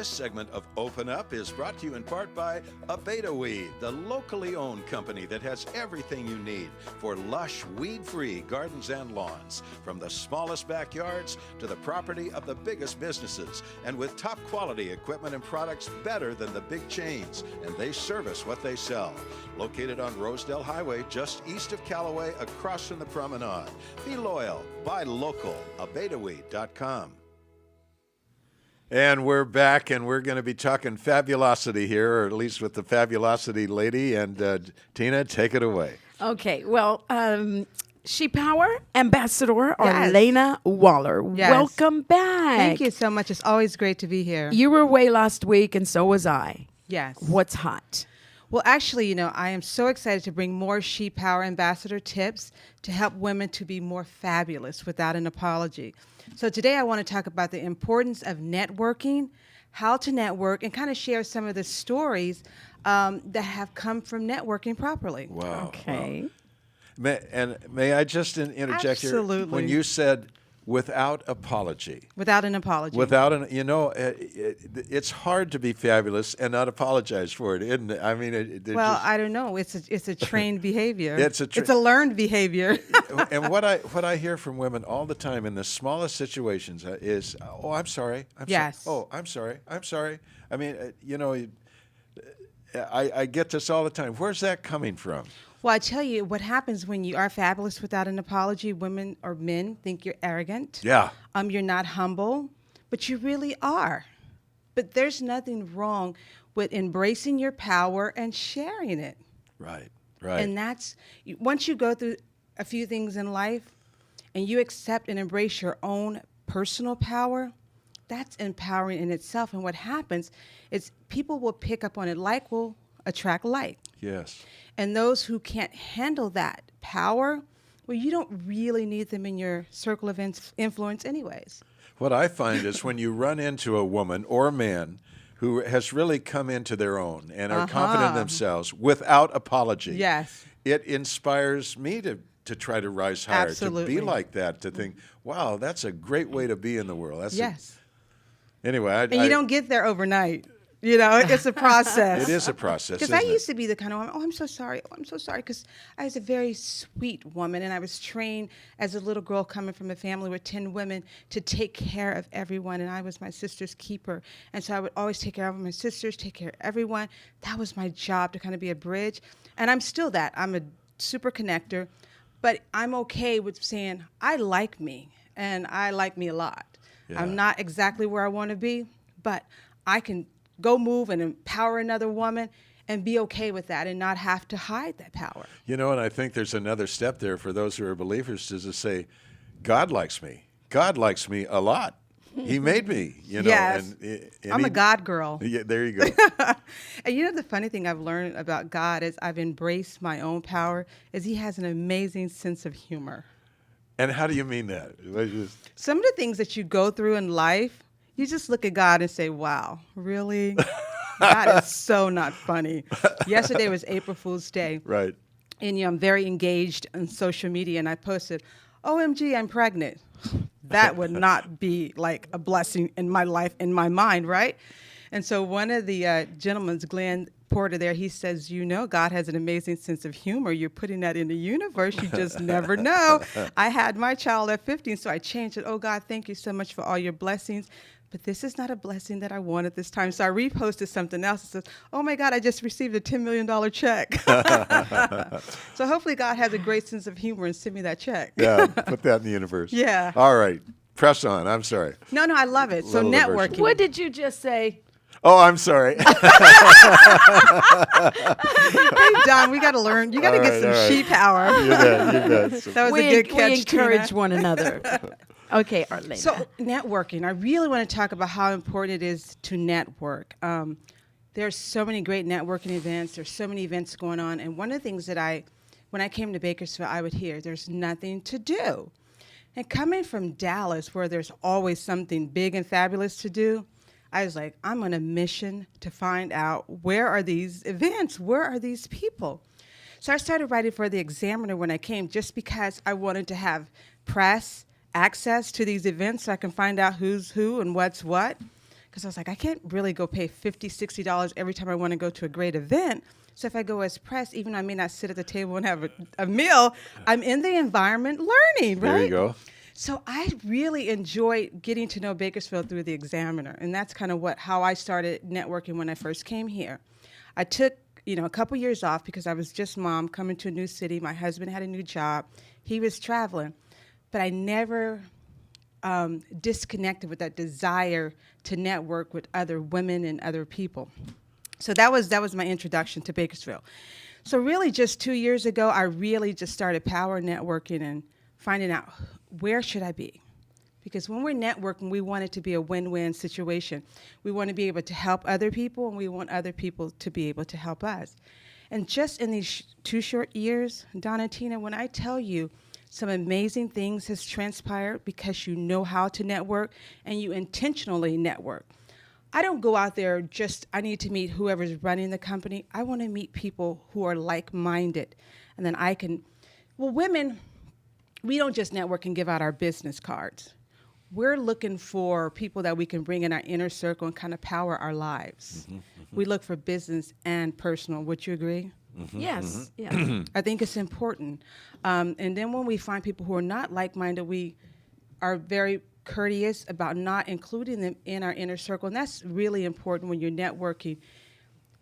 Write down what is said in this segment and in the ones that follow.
This segment of Open Up is brought to you in part by Abeta Weed, the locally owned company that has everything you need for lush, weed-free gardens and lawns, from the smallest backyards to the property of the biggest businesses, and with top quality equipment and products better than the big chains, and they service what they sell. Located on Rosedale Highway, just east of Callaway, across from the promenade. Be loyal, buy local, abetaweed.com. And we're back, and we're going to be talking fabulosity here, or at least with the fabulosity lady. And Tina, take it away. Okay, well, She Power Ambassador Yes. Arlena Waller. Yes. Welcome back. Thank you so much. It's always great to be here. You were away last week, and so was I. Yes. What's hot? Well, actually, I am so excited to bring more She Power Ambassador tips to help women to be more fabulous without an apology. So today I want to talk about the importance of networking, how to network, and kind of share some of the stories that have come from networking properly. Wow. Okay. Wow. May I just interject here? Absolutely. When you said without apology. Without an apology. It's hard to be fabulous and not apologize for it, isn't it? I mean, I don't know. It's a trained behavior. It's a learned behavior. And what I hear from women all the time in the smallest situations is, "Oh, I'm sorry. Yes. Oh, I'm sorry. I mean, I get this all the time. Where's that coming from? Well, I tell you, what happens when you are fabulous without an apology, women or men think you're arrogant. Yeah. You're not humble, but you really are. But there's nothing wrong with embracing your power and sharing it. Right. And that's, once you go through a few things in life and you accept and embrace your own personal power, that's empowering in itself. And what happens is people will pick up on it. Like will attract like. Yes. And those who can't handle that power, well, you don't really need them in your circle of influence anyways. What I find is when you run into a woman or a man who has really come into their own and are confident in themselves without apology, Yes. it inspires me to try to rise higher, Absolutely. to be like that, to think, wow, that's a great way to be in the world. Yes. Anyway, And you don't get there overnight. It's a process. It is a process. Because I used to be the kind of woman, I'm so sorry. Because I was a very sweet woman, and I was trained as a little girl coming from a family with 10 women to take care of everyone, and I was my sister's keeper. And so I would always take care of my sisters, take care of everyone. That was my job, to kind of be a bridge. And I'm still that. I'm a super connector, but I'm okay with saying I like me, and I like me a lot. Yeah. I'm not exactly where I want to be, but I can go move and empower another woman and be okay with that and not have to hide that power. And I think there's another step there for those who are believers, is to say, God likes me. God likes me a lot. He made me, Yes. And I'm a God girl. Yeah, there you go. And the funny thing I've learned about God is I've embraced my own power, is he has an amazing sense of humor. And how do you mean that? Some of the things that you go through in life, you just look at God and say, wow, really? That is so not funny. Yesterday was April Fool's Day. Right. And I'm very engaged on social media, and I posted, OMG, I'm pregnant. That would not be like a blessing in my life, in my mind, right? And so one of the gentlemen, Glenn Porter there, he says, God has an amazing sense of humor. You're putting that in the universe. You just never know. I had my child at 15, so I changed it. Oh, God, thank you so much for all your blessings. But this is not a blessing that I wanted this time. So I reposted something else that says, oh, my God, I just received a $10 million check. So hopefully God has a great sense of humor and send me that check. Yeah, put that in the universe. Yeah. All right. Press on. I'm sorry. No, I love it. So Little networking. diversion. What did you just say? Oh, I'm sorry. Hey, Don, we got to learn. You got to All get right, some all right. sheep power. You bet. That was we, a good catch, we encourage Tina. one another. Okay, Arlena. So networking, I really want to talk about how important it is to network. There's so many great networking events. There's so many events going on. And one of the things that when I came to Bakersfield, I would hear, there's nothing to do. And coming from Dallas, where there's always something big and fabulous to do, I was like, I'm on a mission to find out, where are these events? Where are these people? So I started writing for the Examiner when I came, just because I wanted to have press access to these events so I can find out who's who and what's what. because I was like, I can't really go pay $50, $60 every time I want to go to a great event. So if I go as press, even though I may not sit at the table and have a meal, I'm in the environment learning, right? There you go. So I really enjoyed getting to know Bakersfield through the Examiner, and that's kind of how I started networking when I first came here. I took a couple years off because I was just mom coming to a new city. My husband had a new job. He was traveling, but I never disconnected with that desire to network with other women and other people. So that was my introduction to Bakersfield. So really just 2 years ago, I really just started power networking and finding out where should I be? Because when we're networking, we want it to be a win-win situation. We want to be able to help other people, and we want other people to be able to help us. And just in these 2 short years, Donna and Tina, when I tell you some amazing things has transpired because you know how to network and you intentionally network. I don't go out there I need to meet whoever's running the company. I want to meet people who are like-minded. And then women, we don't just network and give out our business cards. We're looking for people that we can bring in our inner circle and kind of power our lives. We look for business and personal. Would you agree? Yes. Yeah. I think it's important. And then when we find people who are not like-minded, we are very courteous about not including them in our inner circle. And that's really important when you're networking.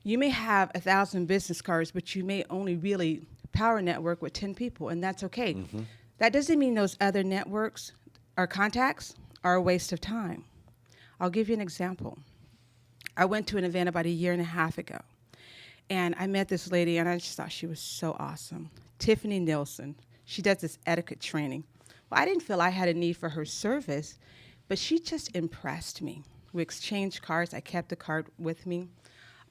You may have 1,000 business cards, but you may only really power network with 10 people, and that's okay. That doesn't mean those other networks or contacts are a waste of time. I'll give you an example. I went to an event about 1.5 years ago, and I met this lady, and I just thought she was so awesome. Tiffany Nielsen. She does this etiquette training. Well, I didn't feel I had a need for her service, but she just impressed me. We exchanged cards. I kept the card with me.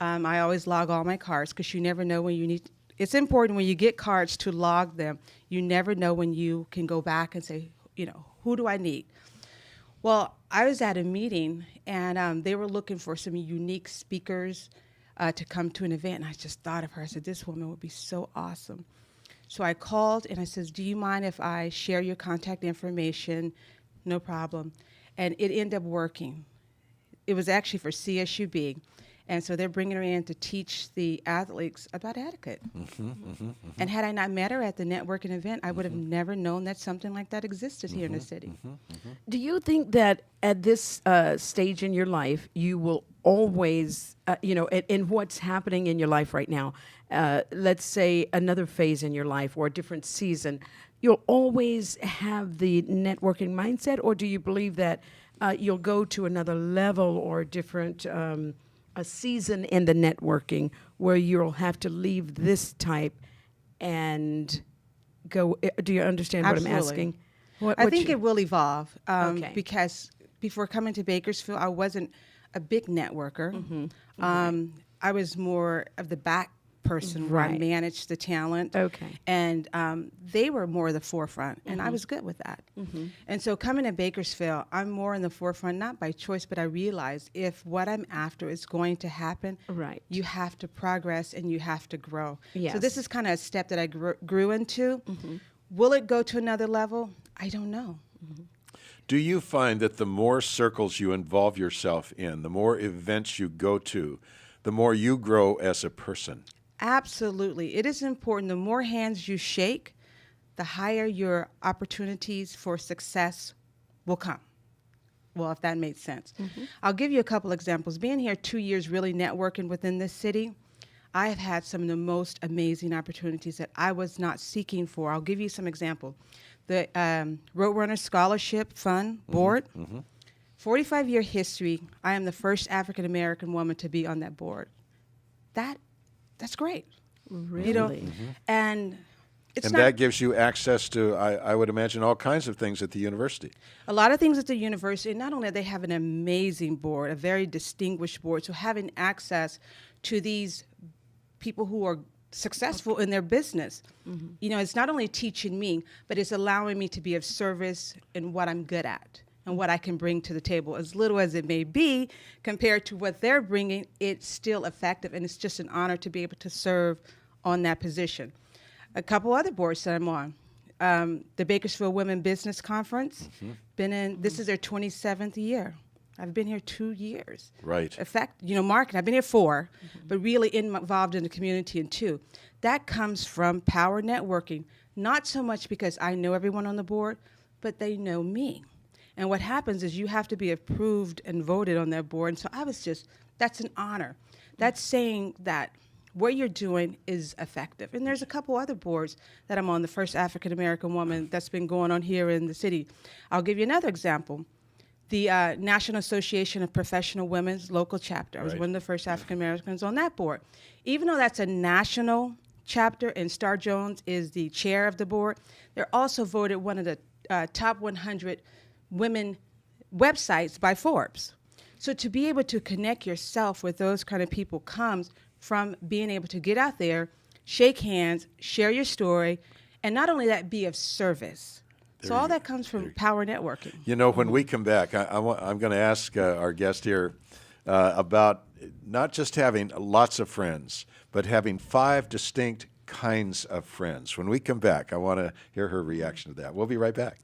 I always log all my cards because you never know when you need. It's important when you get cards to log them. You never know when you can go back and say, who do I need? Well, I was at a meeting, and they were looking for some unique speakers to come to an event, and I just thought of her. I said, this woman would be so awesome. So I called, and I said, do you mind if I share your contact information? No problem. And it ended up working. It was actually for CSUB. And so they're bringing her in to teach the athletes about etiquette. And had I not met her at the networking event, I would have never known that something like that existed here in the city. Do you think that at this stage in your life, you will always, in what's happening in your life right now, let's say another phase in your life or a different season, you'll always have the networking mindset? Or do you believe that you'll go to another level or different a season in the networking where you'll have to leave this type and go? Do you understand Absolutely. what I'm asking? I think it will evolve Okay. because before coming to Bakersfield, I wasn't a big networker. I was more of the back person where I Right. managed the talent. Okay. And they were more the forefront, and I was good with that. And so coming to Bakersfield, I'm more in the forefront, not by choice, but I realized if what I'm after is going to happen, Right. you have to progress and you have to grow. Yes. So this is kind of a step that I grew into. Will it go to another level? I don't know. Do you find that the more circles you involve yourself in, the more events you go to, the more you grow as a person? Absolutely. It is important. The more hands you shake, the higher your opportunities for success will come. Well, if that made sense. I'll give you a couple examples. Being here 2 years really networking within this city, I have had some of the most amazing opportunities that I was not seeking for. I'll give you some example. The Roadrunner Scholarship Fund Board, 45-year history. I am the first African-American woman to be on that board. That's great. Really? And it's And not that gives you access to, I would imagine, all kinds of things at the university. a lot of things at the university. And not only they have an amazing board, a very distinguished board, so having access to these people who are successful in their business, it's not only teaching me, but it's allowing me to be of service in what I'm good at and what I can bring to the table. As little as it may be, compared to what they're bringing, it's still effective, and it's just an honor to be able to serve on that position. A couple other boards that I'm on. The Bakersfield Women Business Conference, this is their 27th year. I've been here 2 years. Right. In fact, marketing, I've been here 4, but really involved in the community in 2. That comes from power networking, not so much because I know everyone on the board, but they know me. And what happens is you have to be approved and voted on their board. And so that's an honor. That's saying that what you're doing is effective. And there's a couple other boards that I'm on, the first African-American woman that's been going on here in the city. I'll give you another example. The National Association of Professional Women's local chapter. I was Right. one of the first African-Americans on that board. Even though that's a national chapter and Star Jones is the chair of the board, they're also voted one of the top 100 women websites by Forbes. So to be able to connect yourself with those kind of people comes from being able to get out there, shake hands, share your story, and not only that, be of service. So all that comes from power networking. When we come back, I'm going to ask our guest here about not just having lots of friends, but having 5 distinct kinds of friends. When we come back, I want to hear her reaction to that. We'll be right back.